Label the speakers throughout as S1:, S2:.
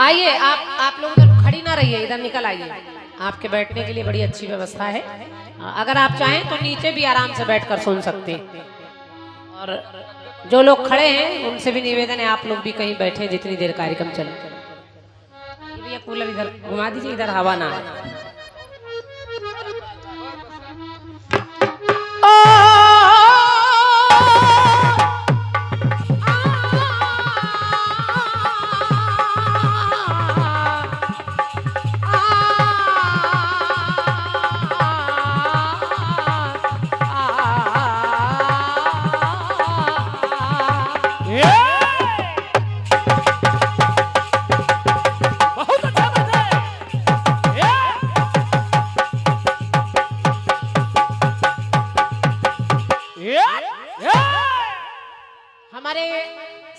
S1: आइए आप लोग उधर खड़ी ना रहिए, इधर निकल आइए। आपके बैठने के लिए बड़ी अच्छी व्यवस्था है। अगर आप चाहें तो नीचे भी आराम से बैठकर सुन सकते हैं। और जो लोग खड़े हैं उनसे भी निवेदन है आप लोग भी कहीं बैठे जितनी देर कार्यक्रम चले। ये कूलर इधर घुमा दीजिए, इधर हवा ना आए। हमारे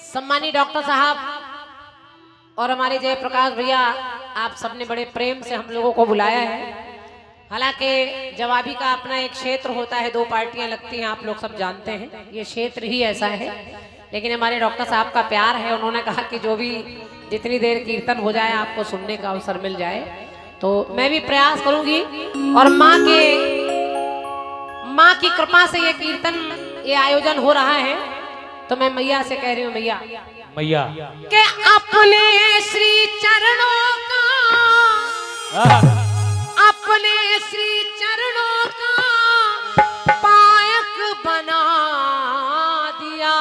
S1: सम्मानी डॉक्टर साहब और हमारे जयप्रकाश भैया, आप सबने बड़े प्रेम से हम लोगों को बुलाया है। हालांकि जवाबी का अपना एक क्षेत्र होता है, दो पार्टियां लगती हैं, आप लोग सब जानते हैं, ये क्षेत्र ही ऐसा है। लेकिन हमारे डॉक्टर साहब का प्यार है, उन्होंने कहा कि जो भी जितनी देर कीर्तन हो जाए आपको सुनने का अवसर मिल जाए, तो मैं भी प्रयास करूंगी। और माँ की कृपा से ये कीर्तन, ये आयोजन हो रहा है, तो मैं मैया से कह रही हूँ, मैया के अपने श्री चरणों का पायक बना दिया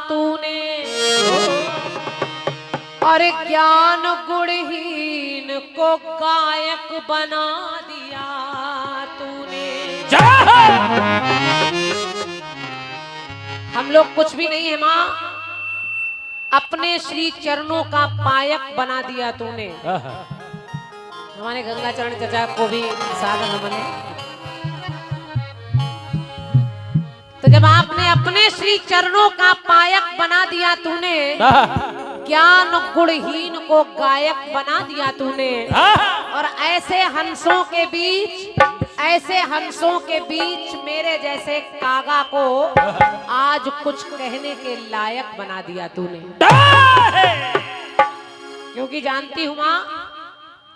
S1: तूने, और ज्ञान गुणहीन को गायक बना दिया तूने। हम लोग कुछ भी नहीं है माँ, अपने श्री चरणों का पायक बना दिया तूने। हमारे गंगाचरण चचा को भी सादर नमन है। तो जब आपने अपने श्री चरणों का पायक बना दिया तूने, ज्ञान गुणहीन को गायक बना दिया तूने, और ऐसे हंसों के बीच मेरे जैसे कागा को आज कुछ कहने के लायक बना दिया तूने। क्योंकि जानती हूँ माँ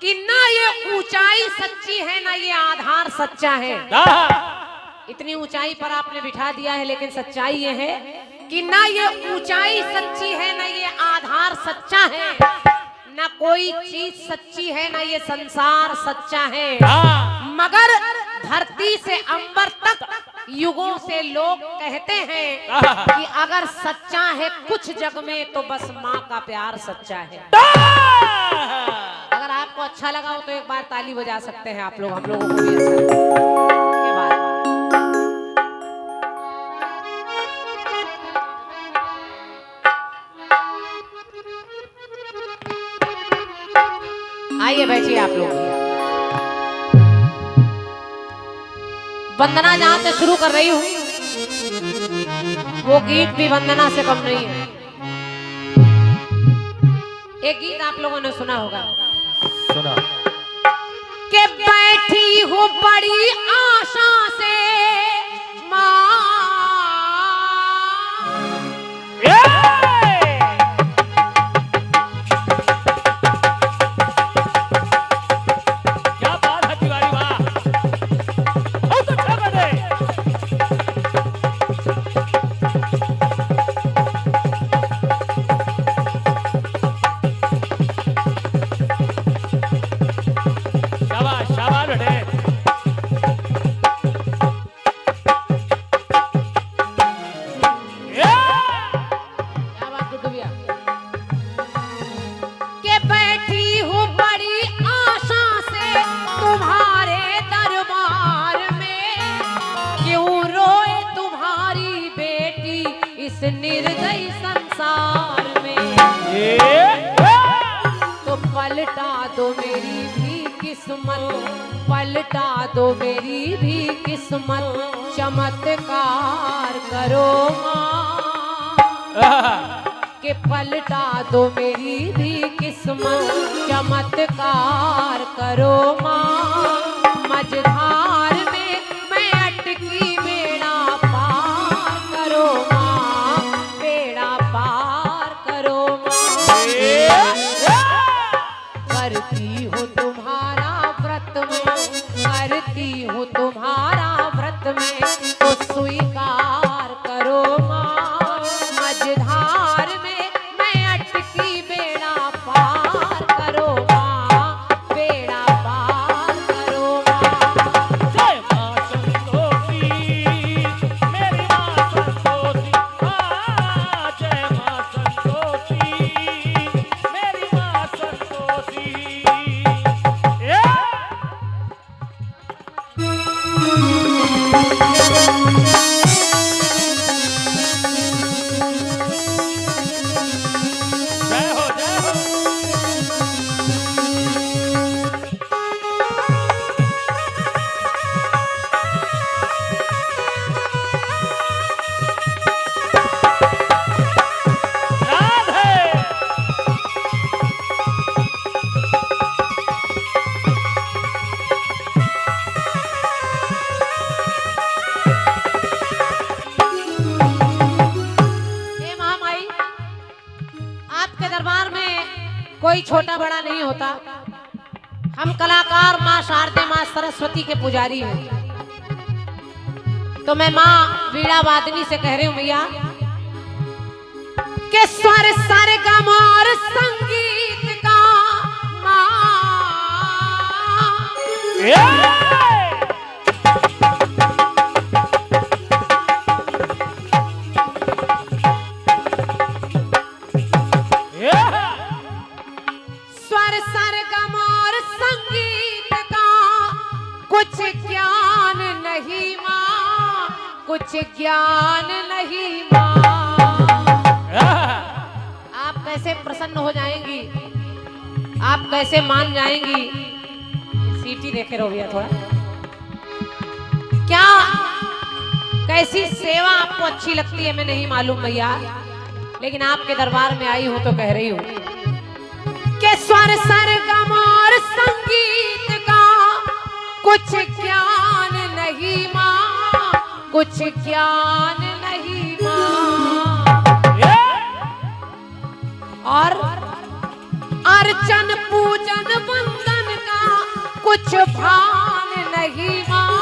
S1: कि ना ये ऊंचाई सच्ची है ना ये आधार सच्चा है। इतनी ऊंचाई पर आपने बिठा दिया है, लेकिन सच्चाई ये है कि ना ये ऊंचाई सच्ची है ना ये आधार सच्चा है, ना कोई चीज सच्ची है ना ये संसार सच्चा है। मगर धरती से अंबर तक युगों से लोग कहते हैं कि अगर सच्चा है कुछ जग में तो बस माँ का प्यार सच्चा है। अगर आपको अच्छा लगा हो तो एक बार ताली बजा सकते हैं आप लोग, हम लोगों को भी अच्छा लगा ये बात। आइए बैठिए आप लोग। वंदना जहां से शुरू कर रही हूं वो गीत भी वंदना से कम नहीं है। एक गीत आप लोगों ने सुना होगा,
S2: सुना
S1: कि बैठी हूँ बड़ी आशा से माँ, निर्दयी संसार में तो पलटा दो मेरी भी किस्मत, पलटा दो मेरी भी किस्मत, चमत्कार करो माँ, के पलटा दो मेरी भी किस्मत, चमत्कार करो माँ। मझधार में मैं अटकी बेड़ा पार करो माँ, बेड़ा पार करो माँ। करती हूँ तुम्हारा व्रत में, करती हूँ तुम्हारा व्रत में, तो स्वीकार करो माँ। मझधार में मैं अटकी, बेड़ा पार करो माँ, बेड़ा पार करो माँ।
S2: जय माँ संतोषी, मेरी माँ संतोषी, जय माँ संतोषी, मेरी माँ संतोषी। जय हो जय हो। राधे
S1: हे महामाई, आपके दरबार में कोई छोटा बड़ा नहीं होता। हम कलाकार माँ शारदे, माँ सरस्वती के पुजारी हैं। तो मैं माँ वीणा वादनी से कह रही हूँ मैया कि स्वर सरगम और संगीत का माँ। स्वर सरगम और संगीत का कुछ ज्ञान नहीं माँ, कुछ ज्ञान नहीं माँ। आप कैसे प्रसन्न हो जाएंगी, आप कैसे मान जाएंगी। सीटी देखे रहो भैया थोड़ा। क्या कैसी सेवा आपको अच्छी लगती है मैं नहीं मालूम भैया, लेकिन आपके दरबार में आई हूं तो कह रही हूं कि स्वर सरगम और संगीत का कुछ ज्ञान नहीं माँ, कुछ ज्ञान नहीं माँ। और अर्चन पूजन वंदन का कुछ भान नहीं माँ,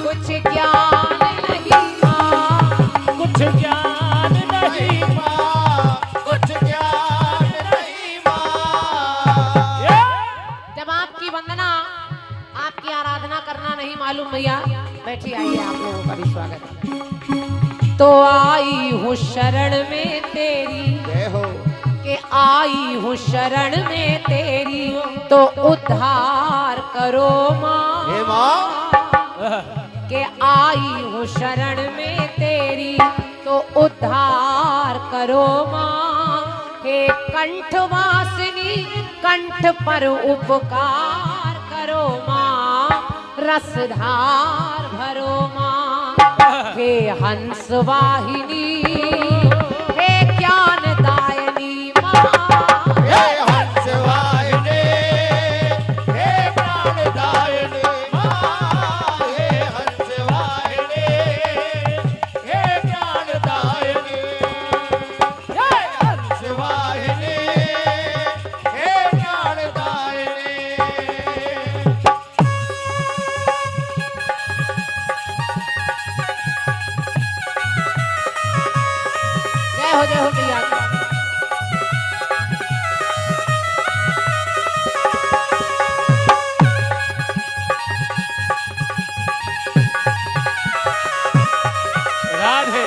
S1: कुछ ज्ञान नहीं माँ,
S2: कुछ ज्ञान नहीं माँ, कुछ ज्ञान नहीं माँ।
S1: जब आपकी वंदना, आपकी आराधना करना नहीं मालूम भैया, बैठी आइए, आप लोगों का भी स्वागत है। तो आई हूँ शरण में तेरी,
S3: जय हो।
S1: कि आई हूँ शरण में तेरी, तो उद्धार करो
S3: हे
S1: माँ।
S3: माँ,
S1: कि आई हूँ शरण में तेरी, तो उद्धार करो माँ। हे कंठवासिनी, कंठ पर उपकार करो माँ, रसधार भरो माँ। हे हंस वाहिनी, हे ज्ञानदायिनी माँ।
S3: हे हंस वाहिनी, हे प्राणदायिनी माँ। हे हंस वाहिनी, हे ज्ञानदायिनी। हे हंस वाहिनी, हे ज्ञानदायिनी।
S1: जय हो भैया।
S2: राधे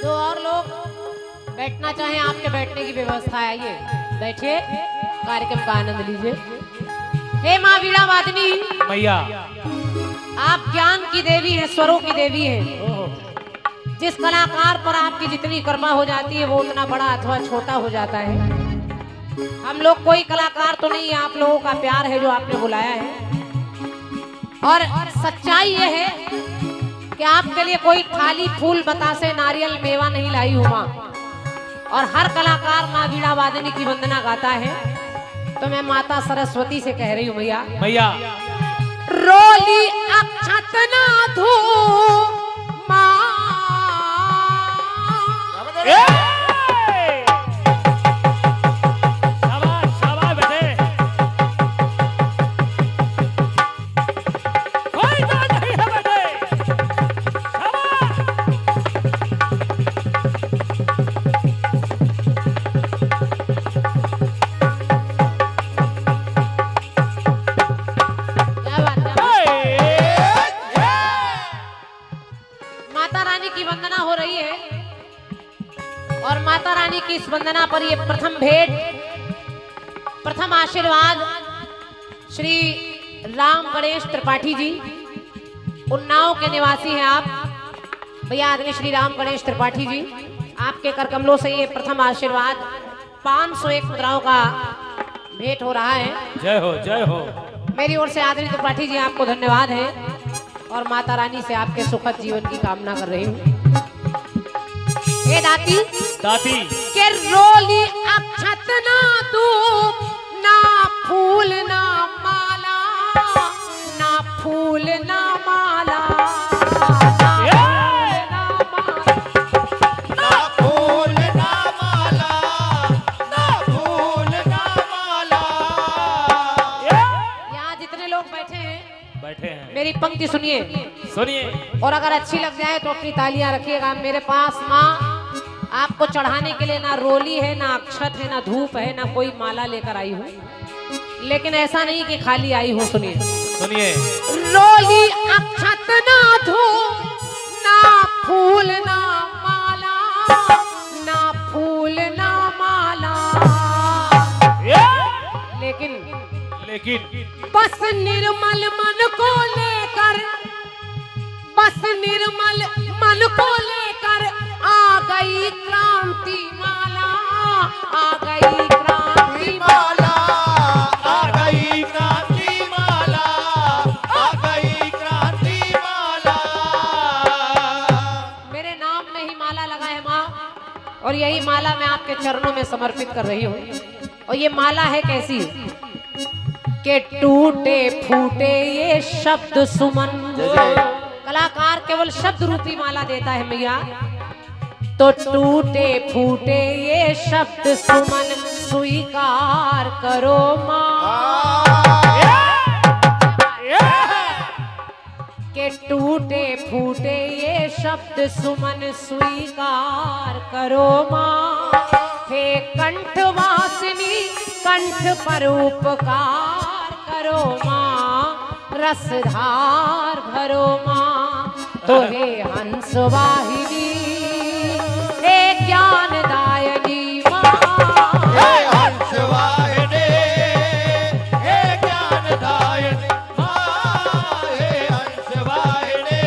S1: जो और लोग बैठना चाहें, आपके बैठने की व्यवस्था है, आइए बैठिए, कार्यक्रम का आनंद लीजिए। हे माँ वीणा वादनी,
S2: मैया।
S1: आप ज्ञान की देवी हैं, स्वरों की देवी हैं। जिस कलाकार पर आपकी जितनी कृपा हो जाती है वो उतना बड़ा अथवा छोटा हो जाता है। हम लोग कोई कलाकार तो नहीं है, आप लोगों का प्यार है जो आपने बुलाया है। और सच्चाई ये है कि आपके लिए कोई थाली फूल बतासे नारियल मेवा नहीं लाई हूं मां। और हर कलाकार माँ वीणा वादनी की वंदना गाता है, तो मैं माता सरस्वती से कह रही हूँ भैया,
S2: मैया
S1: रोली अक्षत ना धो माँ।
S2: शाबाश शाबाश बेटे, कोई बात नहीं है बेटे, शाबाश।
S1: क्या बात है? माता रानी की वंदना हो रही है और माता रानी की इस वंदना पर ये प्रथम भेंट, प्रथम आशीर्वाद श्री राम गणेश त्रिपाठी जी, उन्नाव के निवासी हैं आप भैया आदरणीय श्री राम गणेश त्रिपाठी जी, आपके कर कमलों से ये प्रथम आशीर्वाद 501 मुद्राओं का भेंट हो रहा है।
S2: जय हो जय हो।
S1: मेरी ओर से आदरणीय त्रिपाठी जी आपको धन्यवाद है और माता रानी से आपके सुखद जीवन की कामना कर रही हूँ। हे दाती
S2: दाती
S1: के रोली अक्षत ना धूप ना फूल ना माला, ना फूल ना माला,
S3: ना फूल ना माला, ना फूल ना माला।
S1: यहाँ जितने लोग बैठे हैं
S2: बैठे हैं,
S1: मेरी पंक्ति सुनिए
S2: सुनिए।
S1: और अगर अच्छी लग जाए तो अपनी तालियां रखिएगा। मेरे पास माँ आपको चढ़ाने के लिए ना रोली है, ना अक्षत है, ना धूप है, ना कोई माला लेकर आई हूँ, लेकिन ऐसा नहीं कि खाली आई हूँ। सुनिए
S2: सुनिए,
S1: रोली अक्षत ना धूप ना फूल ना माला, ना फूल ना माला, लेकिन
S2: लेकिन
S1: बस निर्मल मन को लेकर, बस निर्मल मन को लेकर आ गई क्रांति माला, आ गई क्रांति माला।
S3: माला आ गई क्रांति माला, आ गई क्रांति माला।
S1: मेरे नाम में ही माला लगा है माँ, और यही माला मैं आपके चरणों में समर्पित कर रही हूँ। और ये माला है कैसी के टूटे फूटे ये शब्द सुमन, कलाकार केवल शब्द रूपी माला देता है मैया, तो टूटे फूटे ये शब्द सुमन स्वीकार करो माँ। के टूटे फूटे ये शब्द सुमन स्वीकार करो माँ। हे कंठवासिनी कंठ पर उपकार करो माँ, रसधार भरो माँ। तो हे हंस वाहिनी हे ज्ञानदायनी माँ,
S3: हे हंस वाहिनी, हे ज्ञानदायिनी माँ, हे हंस वाहिनी,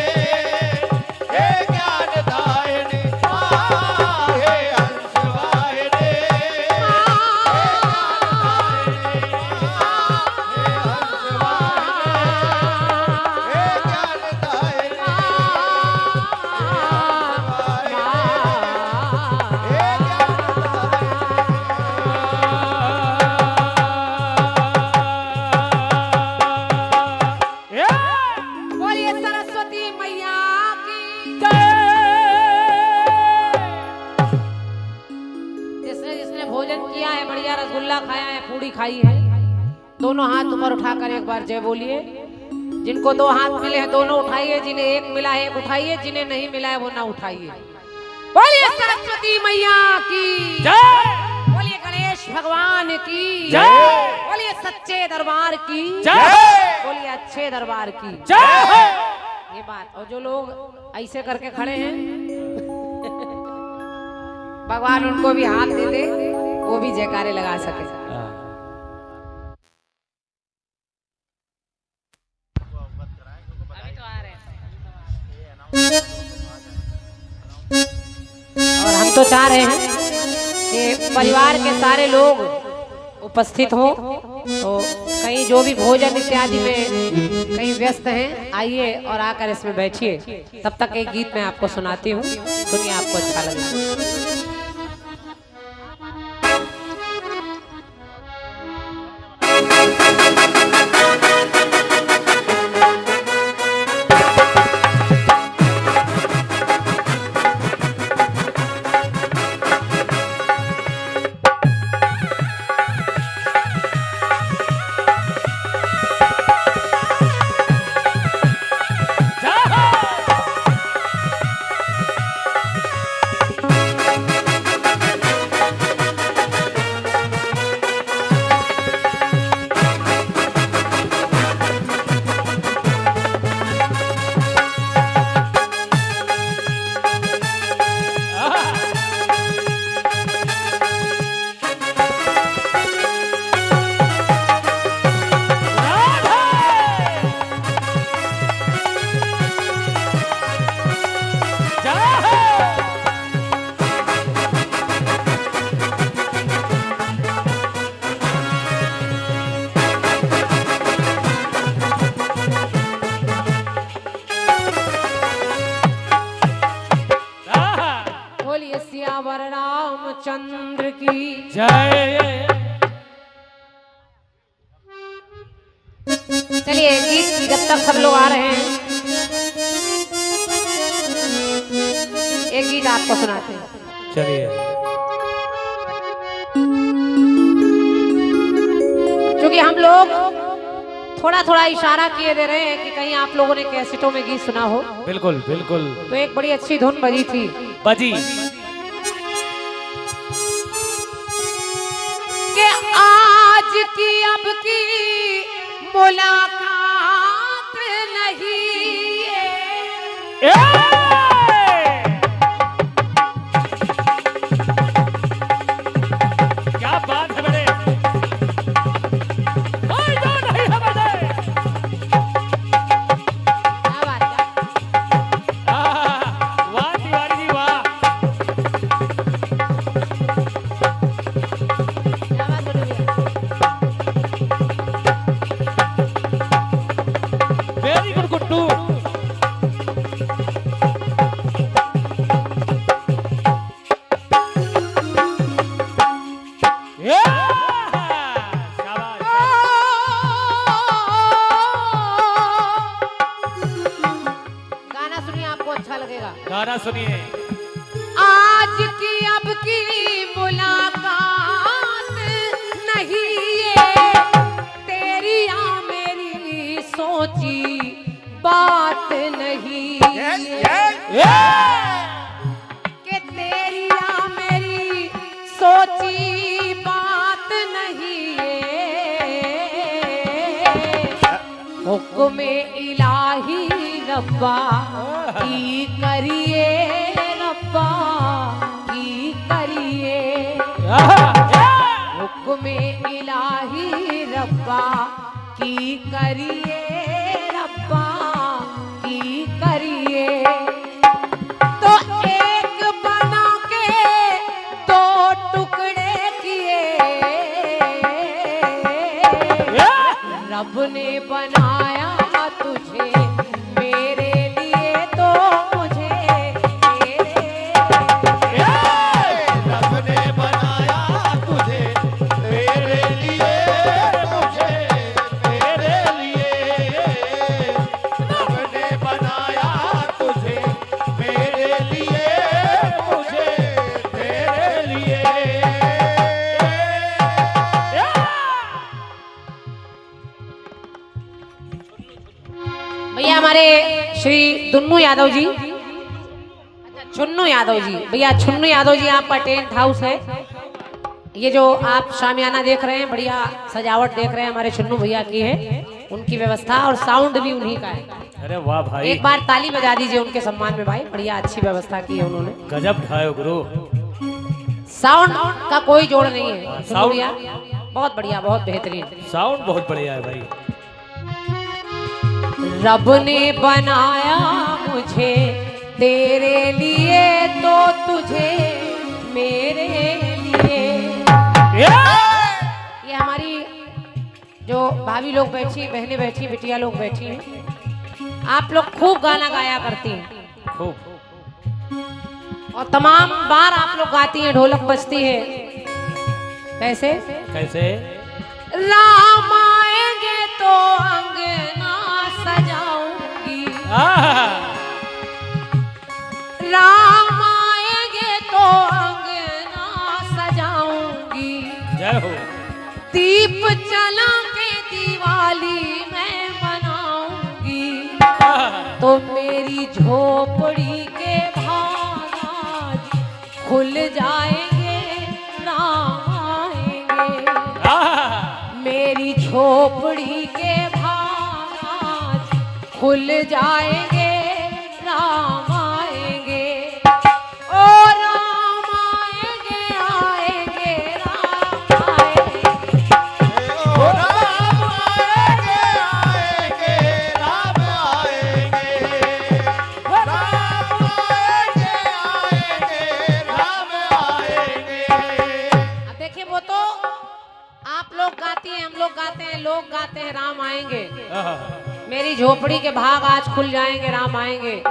S3: हे ज्ञानदायिनी माँ, हे हंस वाहिनी,
S1: बोलिए सरस्वती मैया की। जिसने जिसने भोजन किया है, बढ़िया रसगुल्ला खाया है, पूड़ी खाई है, दोनों हाथ ऊपर उठाकर एक बार जय बोलिए। जिनको 2 हाथ मिले हैं दोनों उठाइए, जिन्हें 1 मिला है 1 उठाइए, जिन्हें नहीं मिला है वो ना उठाइए। बोलिए सरस्वती मैया की
S2: जय,
S1: बोलिए गणेश भगवान की
S2: जय,
S1: बोलिए सच्चे दरबार की
S2: जय,
S1: बोलिए अच्छे दरबार की
S2: जय।
S1: ये बात। और जो लोग ऐसे करके खड़े हैं भगवान उनको भी हाथ दे दे, वो भी जयकारे लगा सके। और हम तो चाह रहे हैं कि परिवार के सारे लोग उपस्थित हो, तो कहीं जो भी भोजन इत्यादि में कहीं व्यस्त हैं, आइए और आकर इसमें बैठिए। तब तक एक गीत मैं आपको सुनाती हूँ, सुनिए, आपको अच्छा लगेगा।
S2: जय।
S1: चलिए गीत जब तक सब लोग आ रहे हैं एक गीत आपको सुनाते हैं।
S2: चलिए।
S1: क्योंकि हम लोग थोड़ा थोड़ा इशारा किए दे रहे हैं कि कहीं आप लोगों ने कैसेटों में गीत सुना हो।
S2: बिल्कुल बिल्कुल।
S1: तो एक बड़ी अच्छी धुन बजी थी,
S2: बजी
S1: कि आज की अब की मुलाकात नहीं है।
S2: क्या बात है बड़े, कोई तो नहीं है बड़े।
S1: क्या बात है?
S2: वाह तिवारी जी वाह।
S1: क्या बात बोलो भैया?
S2: Very good Guddu.
S1: गाना सुनिए आपको अच्छा लगेगा।
S2: गाना सुनिए।
S1: आज की अब की मुलाकात नहीं है, तेरी या मेरी सोची बात नहीं है, कि तेरी या मेरी सोची बात नहीं है। हुक्म इलाही रब्बा की करिए, रब्बा की करिए। हुक्म इलाही रब्बा की करिए, रब्बा की करिए। तो एक बना के दो टुकड़े किए, रब ने बनाया तुझे मेरे लिए, तो मुझे तेरे
S3: रब ने बनाया तुझे मेरे लिए, मुझे तेरे लिए। रब ने बनाया तुझे मेरे लिए, मुझे तेरे लिए।
S1: भैया हमारे श्री दुन्नू यादव जी, अच्छा चुन्नू यादव जी, भैया चुन्नू यादव जी आपका टेंट हाउस है। ये जो आप शामियाना देख रहे हैं, बढ़िया सजावट देख रहे हैं, हमारे चुन्नू भैया की है, उनकी व्यवस्था और साउंड भी उन्हीं का है।
S2: अरे वाह भाई,
S1: एक बार ताली बजा दीजिए उनके सम्मान में भाई, बढ़िया अच्छी व्यवस्था की है उन्होंने।
S2: गजब ढायो गुरु।
S1: साउंड का कोई जोड़ नहीं है चुन्नू
S2: साउंड-
S1: भैया, बहुत बढ़िया, बहुत बेहतरीन।
S2: साउंड बहुत बढ़िया है भाई।
S1: रब ने बनाया मुझे तेरे लिए, तो तुझे मेरे लिए। ये हमारी जो भाभी लोग बैठी, बहनें बैठी, बिटिया लोग बैठी हैं, आप लोग खूब गाना गाया करती हैं
S2: खूब।
S1: और तमाम बार आप लोग गाती हैं, ढोलक बजती है। कैसे?
S2: कैसे?
S1: राम आएंगे तो अंगना सजाऊंगी, राम आएंगे तो अंगना सजाऊंगी।
S2: जय हो।
S1: दीप जला के दिवाली मैं मनाऊंगी, तो मेरी झोपड़ी के भाग आज खुल जाएंगे, राम आएंगे। मेरी झोपड़ी के भाग आज खुल जाएंगे, राम आएंगे। ओ राम आएंगे, आएंगे, राम आएंगे।
S3: ओ राम आएंगे, आएंगे, राम आएंगे। राम आएंगे, आएंगे, राम आएंगे।
S1: अब देखिए, वो तो आप लोग गाती हैं, हम लोग गाते हैं, लोग गाते हैं राम आएंगे, मेरी झोपड़ी के भाग आज खुल जाएंगे, राम आएंगे।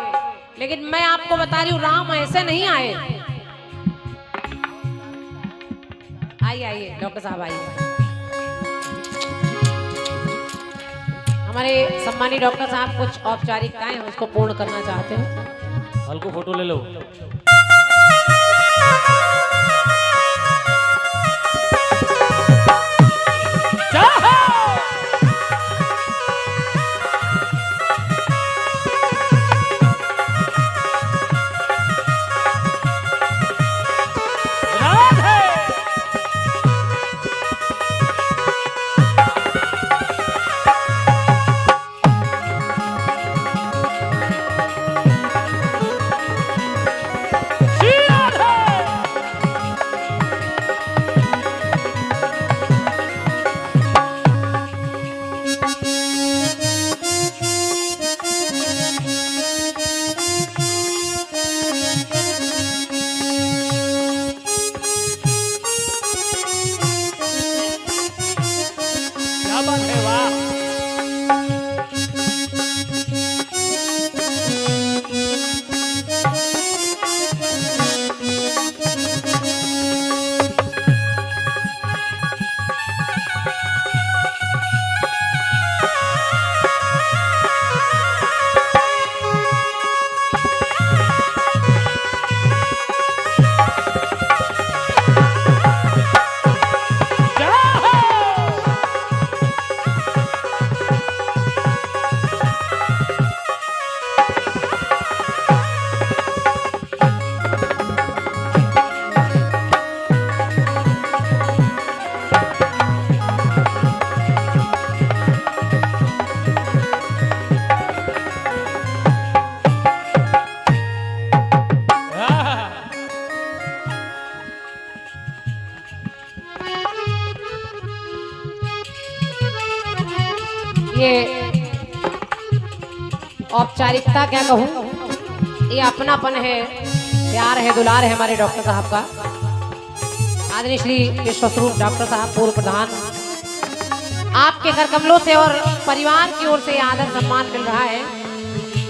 S1: लेकिन मैं आपको बता रही हूँ, राम ऐसे नहीं आए। आइए आइए डॉक्टर साहब आइए। हमारे सम्मानित डॉक्टर साहब कुछ औपचारिकताएं हैं उसको पूर्ण करना चाहते हैं।
S2: हल्को फोटो ले लो। क्या बात है, वाह।
S1: ये औपचारिकता क्या कहूँ, ये अपनापन है, प्यार है, दुलार है हमारे डॉक्टर साहब का। आदरणीय श्री विश्वस्वरूप डॉक्टर साहब पूर्व प्रधान, आपके कर कमलों से और परिवार की ओर से आदर सम्मान मिल रहा है।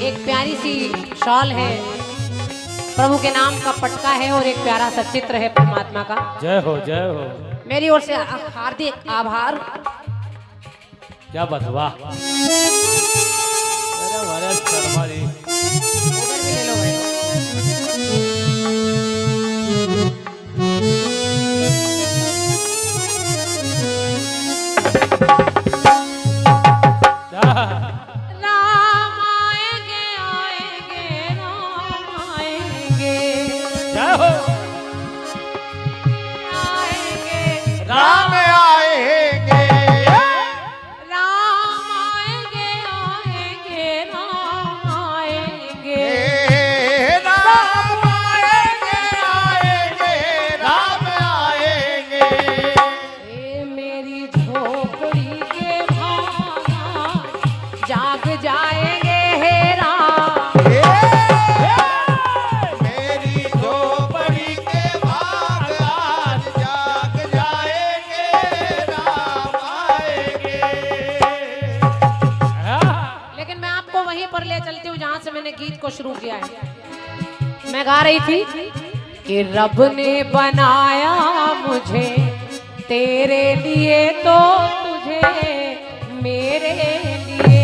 S1: एक प्यारी सी शॉल है, प्रभु के नाम का पटका है और एक प्यारा सा चित्र है परमात्मा का।
S2: जय हो, जय हो।
S1: मेरी ओर से हार्दिक आभार।
S2: क्या बात है, वाह। अरे हमारे शर्मा जी,
S1: उधर भी ले लो भाई। राम आएंगे आएंगे राम आएंगे,
S2: जय हो।
S1: आएंगे
S3: राम आएंगे,
S1: राम आएंगे आएंगे राम आएंगे।
S3: राम आएंगे, आएंगे, राम आएंगे।
S1: ए मेरी झोपड़ी के भागा जाग जाएंगे हे राम।
S3: मेरी झोपड़ी के भाग आज जाग जाएंगे, राम आएंगे।
S1: लेकिन मैं आपको वहीं पर ले चलती हूँ जहां से मैंने गीत को शुरू किया है। मैं गा रही थी कि रब ने बनाया मुझे तेरे लिए तो तुझे मेरे लिए।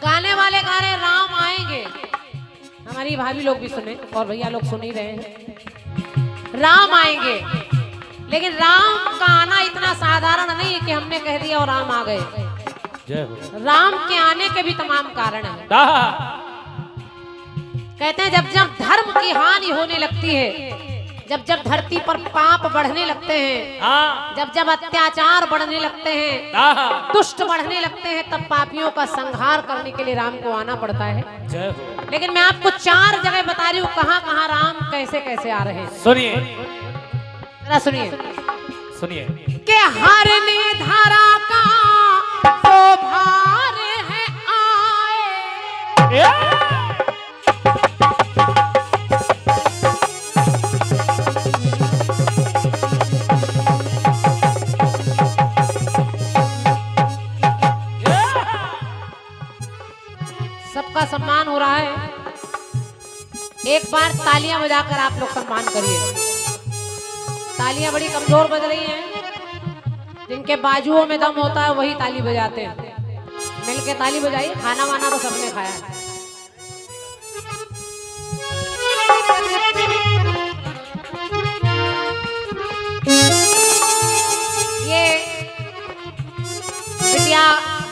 S1: गाने वाले गा रहे राम आएंगे, हमारी भाभी लोग भी सुने और भैया लोग सुन ही रहे हैं। राम आएंगे, लेकिन राम का आना इतना साधारण नहीं है कि हमने कह दिया और राम आ गए।
S2: जय हो।
S1: राम के आने के भी तमाम कारण हैं। कहते हैं जब जब धर्म की हानि होने लगती है, जब जब धरती पर पाप बढ़ने लगते हैं,
S2: हाँ,
S1: जब जब अत्याचार बढ़ने लगते हैं, दुष्ट बढ़ने लगते हैं, तब पापियों का संहार करने के लिए राम को आना पड़ता है।
S2: जय हो।
S1: लेकिन मैं आपको 4 जगह बता रही हूँ कहाँ कहाँ राम कैसे कैसे आ रहे हैं।
S2: सुनिए,
S1: जरा सुनिए
S2: सुनिए।
S1: कि हरने धरा का तो भार है आए। सबका सम्मान हो रहा है, एक बार तालियां बजाकर आप लोग सम्मान करिए। तालियां बड़ी कमजोर बज रही हैं। जिनके बाजुओं में दम होता है वही ताली बजाते हैं। मिल के ताली बजाइए। खाना वाना तो सबने खाया है। ये बिटिया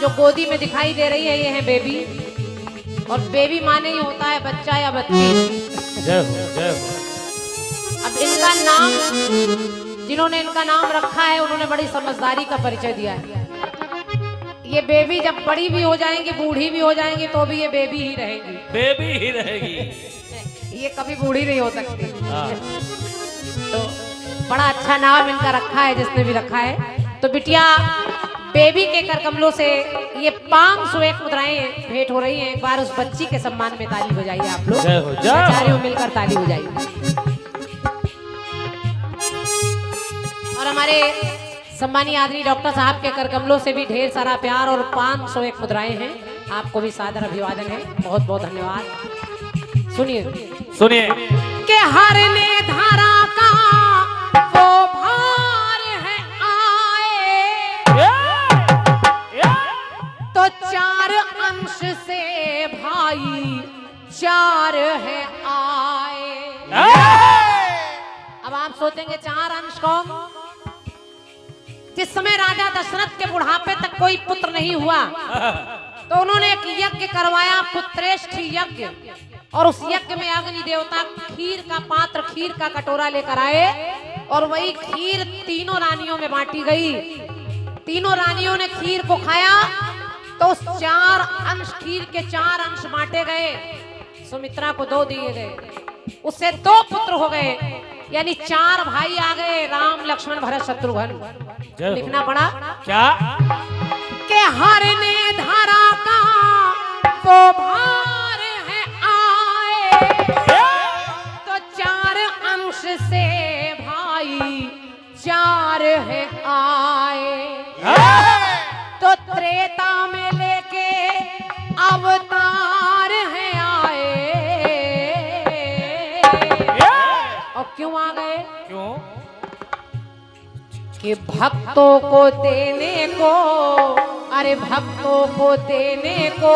S1: जो गोदी में दिखाई दे रही है ये है बेबी। और बेबी माने ही होता है बच्चा या बच्ची।
S2: जय हो जय हो।
S1: अब इनका नाम जिन्होंने इनका नाम रखा है उन्होंने बड़ी समझदारी का परिचय दिया है। ये बेबी जब बड़ी भी हो जाएंगी बूढ़ी भी हो जाएंगी तो भी ये बेबी ही रहेगी।
S2: बेबी ही रहेगी।
S1: ये कभी बूढ़ी नहीं हो सकती।
S2: हाँ।
S1: तो बड़ा अच्छा नाम इनका रखा है जिसने भी रखा है। तो बिटिया बेबी के कर कमलों से ये 501 मुद्राएं भेंट हो रही हैं। एक बार उस बच्ची के सम्मान में ताली बजाइए आप लोग।
S2: जय हो, जय हो।
S1: चारों मिलकर ताली बजाइए। और हमारे सम्मानीय आदरणीय डॉक्टर साहब के कर कमलों से भी ढेर सारा प्यार और 501 मुद्राएं हैं। आपको भी सादर अभिवादन है। बहुत बहुत धन्यवाद। सुनिए
S2: सुनिए
S1: के हरने धारा का वो भार है आए तो 4 अंश से भाई 4 है आए। अब आप सोचेंगे 4 अंश कौन? जिस समय राजा दशरथ के बुढ़ापे तक कोई पुत्र नहीं हुआ तो उन्होंने एक यज्ञ करवाया, पुत्रेष्ठ यज्ञ। और उस यज्ञ में अग्नि देवता खीर का पात्र, खीर का कटोरा लेकर आए और वही खीर तीनों रानियों में बांटी गई। तीनों रानियों ने खीर को खाया तो उस 4 अंश खीर के 4 अंश बांटे गए। सुमित्रा को 2 दिए गए, उससे 2 पुत्र हो गए, यानी 4 भाई आ गए, राम लक्ष्मण भरत शत्रुघ्न। लिखना पड़ा
S2: क्या
S1: के हरने धारा का वो भार है आए तो 4 अंश से भाई 4 है आए। तो त्रेता में लेके अवतार है आए। और क्यों आ गए?
S2: क्यों?
S1: कि भक्तों को देने को, अरे भक्तों को देने को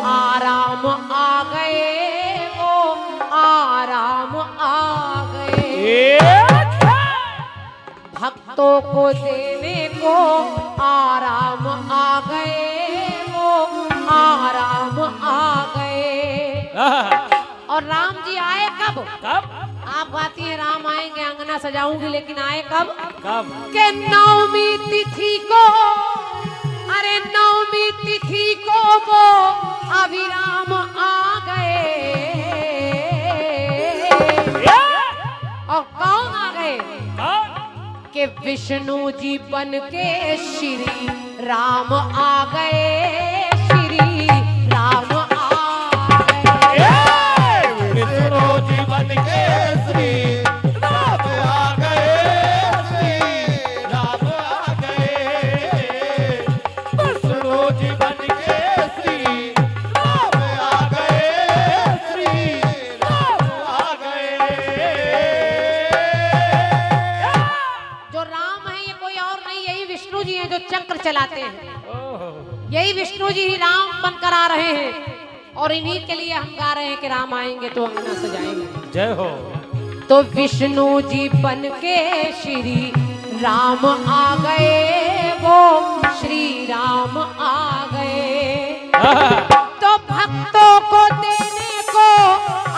S1: आराम आ गए, वो आराम आ गए। भक्तों को देने को आराम आ गए, वो आराम आ गए। और राम जी आए कब?
S2: कब?
S1: आप गाती हैं राम आएंगे अंगना सजाऊंगी, लेकिन आए कब?
S2: कब?
S1: के नवमी तिथि को, अरे नवमी तिथि को वो अभिराम आ गए। और कौन आ गए? के विष्णु जी बन के श्री राम आ गए, श्री राम आ गए।
S3: विष्णु जी बन के श्री राम आ गए, श्री राम आ गए। विष्णु जी बन के श्री राम आ गए, श्री राम आ गए।
S1: जो राम है ये कोई और नहीं, यही विष्णु जी हैं जो चक्र चलाते हैं। यही विष्णु जी ही राम बनकर आ रहे हैं और इन्हीं के लिए हम गा रहे हैं कि राम आएंगे तो अंगना सजाएंगे।
S2: जय हो।
S1: तो विष्णु जी बन के श्री राम आ गए, वो श्री राम आ गए। तो भक्तों को देने को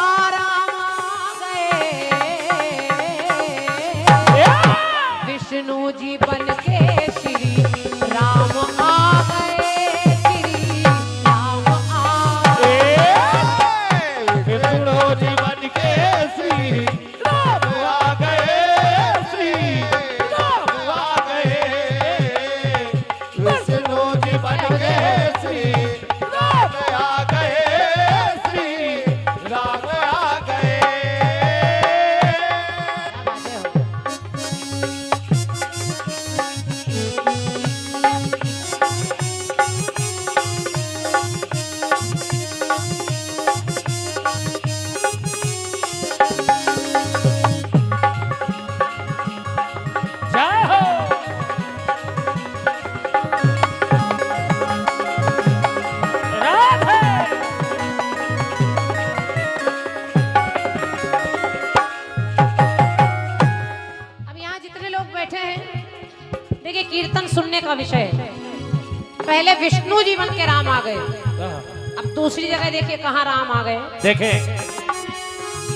S1: आराम आ गए। विष्णु जी बन के श्री राम आ गए, श्री राम आ गए।
S3: विष्णु जी बन के श्री राम आ गए, श्री राम आ गए। विष्णु जी बन के श्री राम आ गए, श्री राम आ गए।
S1: बैठे हैं, देखिए कीर्तन सुनने का विषय है। पहले विष्णु जी बन के राम आ गए, अब दूसरी जगह देखिए कहाँ राम आ गए।
S2: देखें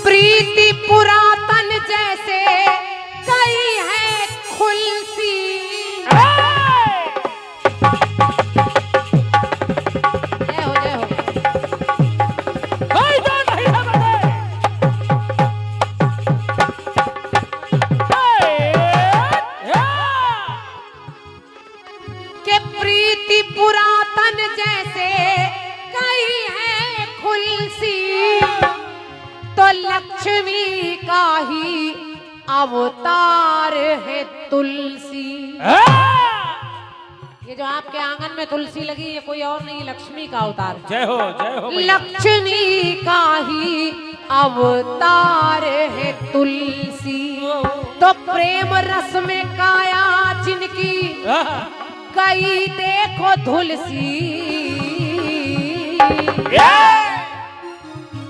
S1: प्रीति पुरातन जैसे कई है खुलसी, जय हो जय हो।
S2: कोई तो नहीं है बड़े।
S1: के प्रीति पुरातन जैसे कई है खुलसी, तो लक्ष्मी का ही अवतार है तुलसी। ये जो आपके आंगन में तुलसी लगी, ये कोई और नहीं, लक्ष्मी का अवतार।
S2: जय हो भैया।
S1: लक्ष्मी का ही अवतार है तुलसी, तो प्रेम रस में काया जिनकी कई देखो धुलसी,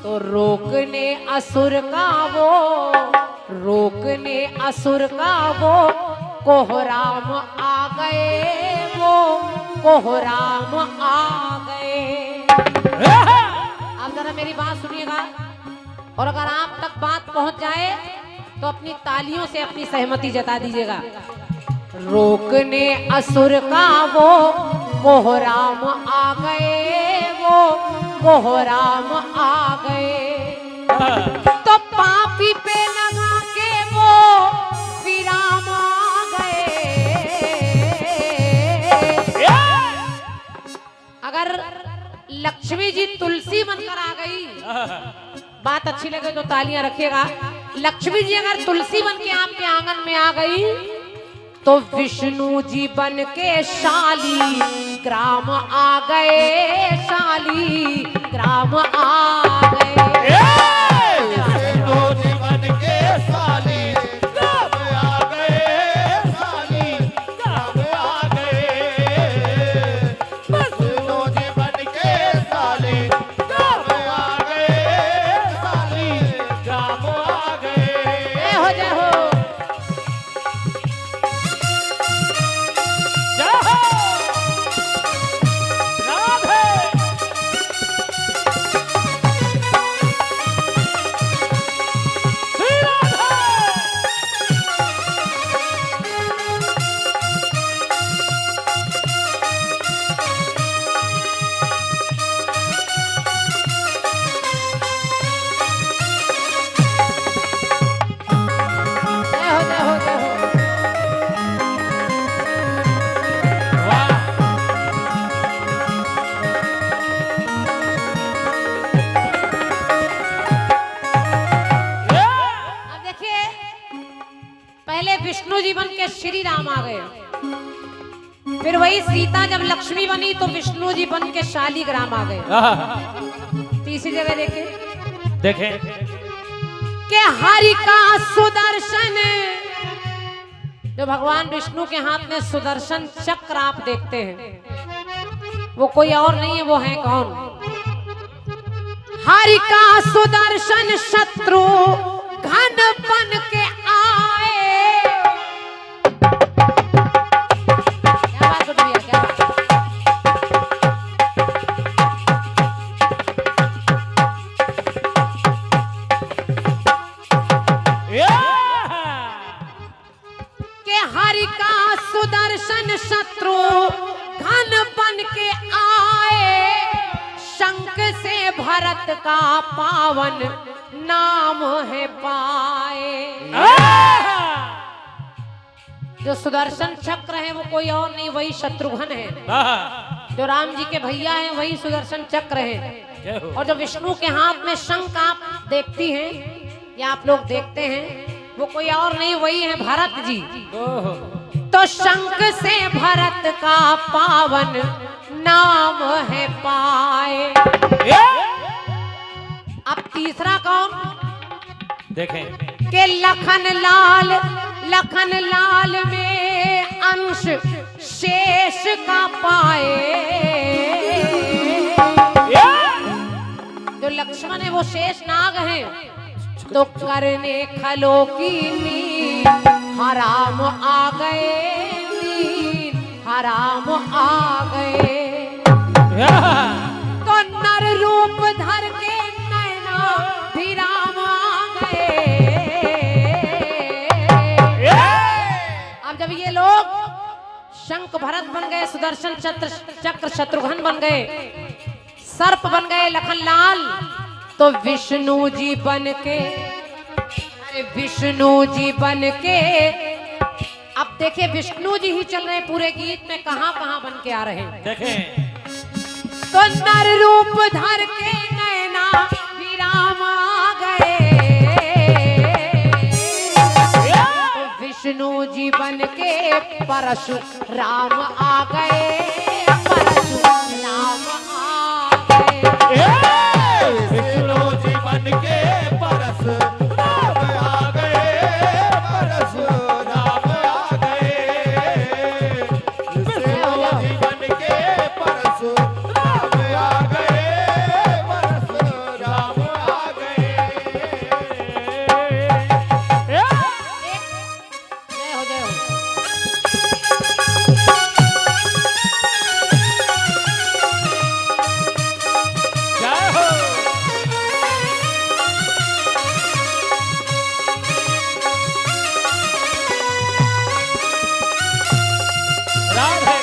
S1: तो रोकने असुर का वो, रोकने असुर का वो कोहराम आ गए, वो कोहराम आ गए। अब जरा मेरी बात सुनिएगा, और अगर आप तक बात पहुंच जाए तो अपनी तालियों से अपनी सहमति जता दीजिएगा। रोकने असुर का वो कोहराम आ गए, वो कोहराम आ गए, तो पापी पे लगा के वो विराम आ गए। अगर लक्ष्मी जी तुलसी बनकर आ गई, बात अच्छी लगे तो तालियां रखिएगा। लक्ष्मी जी अगर तुलसी बन के आपके आंगन में आ गई, तो विष्णु जी बन के शाली ग्राम आ गए, शाली ग्राम आ गए।
S3: विष्णु जी बन के साली ग्राम आ गए, साली ग्राम आ गए। विष्णु जी बन के साली ग्राम आ गए, साली ग्राम आ गए।
S1: जय हो जय हो। विष्णु जी बन के श्री राम आ गए, फिर वही सीता जब लक्ष्मी बनी तो विष्णु जी बन के शालीग्राम आ गए। तीसरी जगह देखें कि हरि का सुदर्शन, जो भगवान विष्णु के हाथ में सुदर्शन चक्र आप देखते हैं, वो कोई और नहीं है, वो है कौन? हरि का सुदर्शन शत्रु घन बन के आए। क्या बात गुड्डू भैया, क्या बात? के हरि का सुदर्शन शत्रु घन बन के आए, शंख से भरत का पावन नाम है पाए। जो सुदर्शन चक्र है वो कोई और नहीं, वही शत्रुघ्न है। जो राम जी के भैया हैं वही सुदर्शन चक्र है। और जो विष्णु के हाथ में शंख आप देखती हैं या आप लोग देखते हैं, वो कोई और नहीं, वही है भरत जी। तो शंख से भरत का पावन नाम है पाए। अब तीसरा कौन?
S2: देखें
S1: के लखन लाल में अंश शेष का पाए। जो लक्ष्मण है वो शेष नाग हैं, तो करने खलो की नी हराम आ गए, मीर हराम आ गए। तो नर रूप धर के नैना भी राम आ गए। अब जब ये लोग शंख भरत बन गए, सुदर्शन चक्र शत्रुघ्न बन गए, सर्प बन गए लखन लाल, तो विष्णु जी बन के, अरे विष्णु जी बन के, अब देखिए विष्णु जी ही चल रहे हैं पूरे गीत में, कहां कहां बन के आ रहे हैं
S2: देखें।
S1: तो नर रूप धर के नैना भी राम आ गए। तो विष्णु जी बन के परशुराम आ गए, परशुराम आ गए।
S3: विष्णु जी बन के परशुराम आ गए, परशुराम आ गए। विष्णु जी बन के परशुराम आ गए, परशुराम आ गए।
S1: जय हो जय हो।
S2: जय हो। राधे।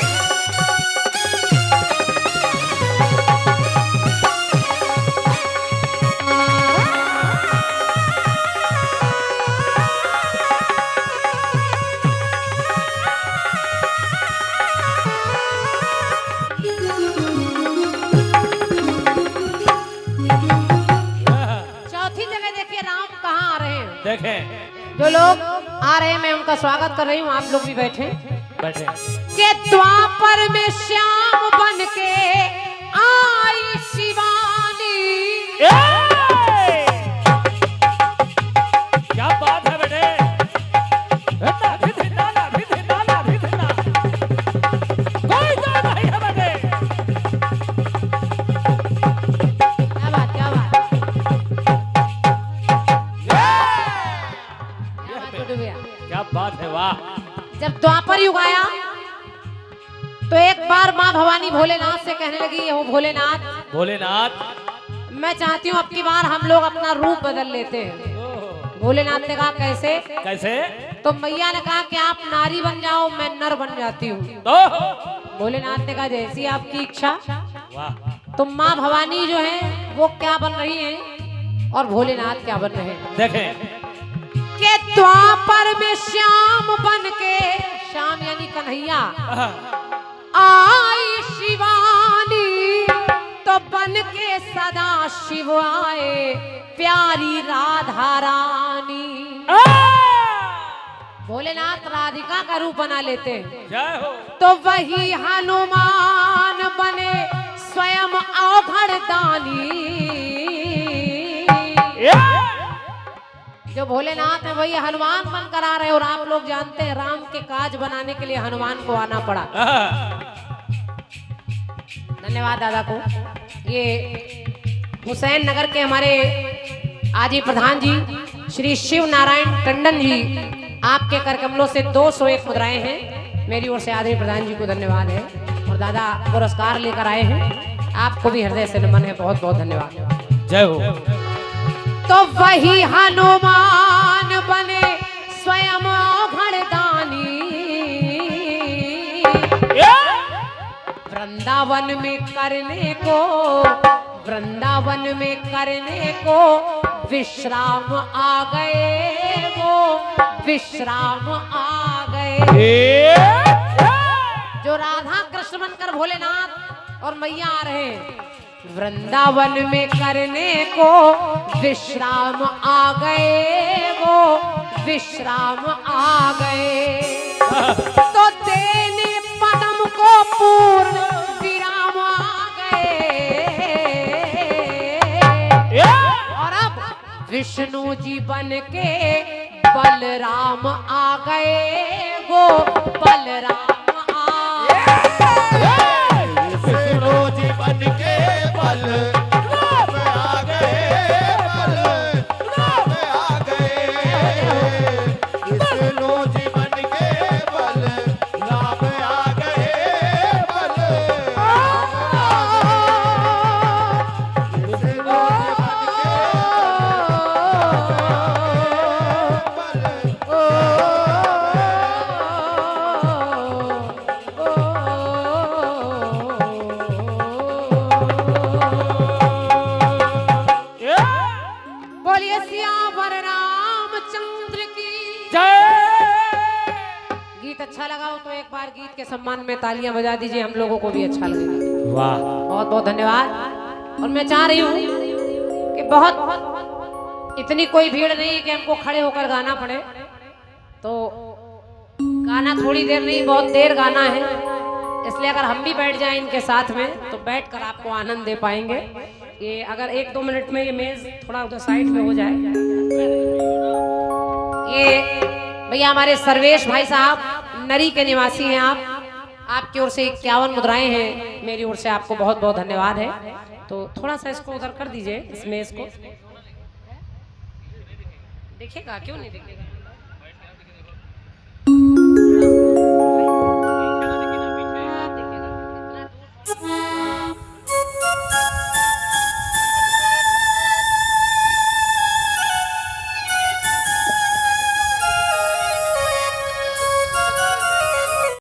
S1: चौथी जगह देखिए राम कहाँ आ रहे हैं।
S2: देखें।
S1: जो लोग आ रहे हैं मैं उनका स्वागत कर रही हूँ, आप लोग भी बैठे।
S2: बैठे।
S1: के द्वापर में श्याम बन के आई शिवानी।
S2: क्या बात है बेटे। कोई तो नहीं है बेटे।
S1: क्या बात क्या बात गुड्डू भैया।
S2: क्या बात है, वाह।
S1: जब द्वापर युग आया तो एक बार माँ भवानी भोलेनाथ से कहने लगी, हो भोलेनाथ,
S2: भोलेनाथ।
S1: मैं चाहती हूँ अब की बार हम लोग अपना रूप बदल लेते हैं। भोलेनाथ ने कहा कैसे?
S2: कैसे?
S1: तो मैया ने कहा कि आप नारी बन जाओ, मैं नर बन जाती हूँ।
S2: तो
S1: भोलेनाथ ने कहा जैसी आपकी इच्छा।
S2: वाह।
S1: तो माँ भवानी जो है वो क्या बन रही हैं और भोलेनाथ क्या बन रहे हैं।
S2: देखें।
S1: के द्वापर में श्याम बन के, श्याम यानी कन्हैया, आई शिवानी, तो बन के सदा शिव आए प्यारी राधा रानी। भोलेनाथ राधिका का रूप बना लेते हैं।
S2: जय हो।
S1: तो वही हनुमान बने स्वयं अवघड़ दानी। जो भोलेनाथ है वही हनुमान बनकर आ रहे हैं, और आप लोग जानते हैं राम के काज बनाने के लिए हनुमान को आना पड़ा। धन्यवाद दादा को। ये हुसैन नगर के हमारे आजी प्रधान जी श्री शिव नारायण टंडन जी, आपके कर कमलों से 201 मुद्राएं हैं। मेरी ओर से आदरणीय प्रधान जी को धन्यवाद है, और दादा पुरस्कार लेकर आए हैं, आपको भी हृदय से नमन है, बहुत बहुत धन्यवाद।
S2: जय हो।
S1: तो वही हनुमान बने स्वयं अवघड़ दानी। वृंदावन में करने को, वृंदावन में करने को विश्राम आ गए, वो विश्राम आ गए। जो राधा कृष्ण बनकर भोलेनाथ और मैया आ रहे हैं, वृंदावन में करने को विश्राम आ गए, वो विश्राम आ गए। तो देने पदम को पूर्ण विराम आ गए, और अब विष्णु जी बन के बलराम आ गए, वो बलराम आ गए।
S3: विष्णु जी बन के बलराम आ गए, बलराम आ गए। विष्णु जी
S1: अच्छा लगा हो तो एक बार गीत के सम्मान में तालियां बजा दीजिए, हम लोगों को भी अच्छा लगेगा।
S2: वाह,
S1: बहुत बहुत धन्यवाद। और मैं चाह रही हूँ कि बहुत इतनी कोई भीड़ नहीं है कि हमको खड़े होकर गाना पड़े, तो गाना थोड़ी देर नहीं बहुत देर गाना है, इसलिए अगर हम भी बैठ जाएं इनके साथ में तो बैठकर आपको आनंद दे पाएंगे। ये अगर 1-2 मिनट में ये मेज थोड़ा उधर साइड में हो जाए। ये भैया हमारे सर्वेश भाई साहब नरी के निवासी हैं, आपकी ओर से 51 मुद्राएं हैं, मेरी ओर से आपको बहुत बहुत धन्यवाद है। तो थोड़ा सा इसको उधर कर दीजिए, इस मेज को। दिखेगा क्यों नहीं दिखेगा?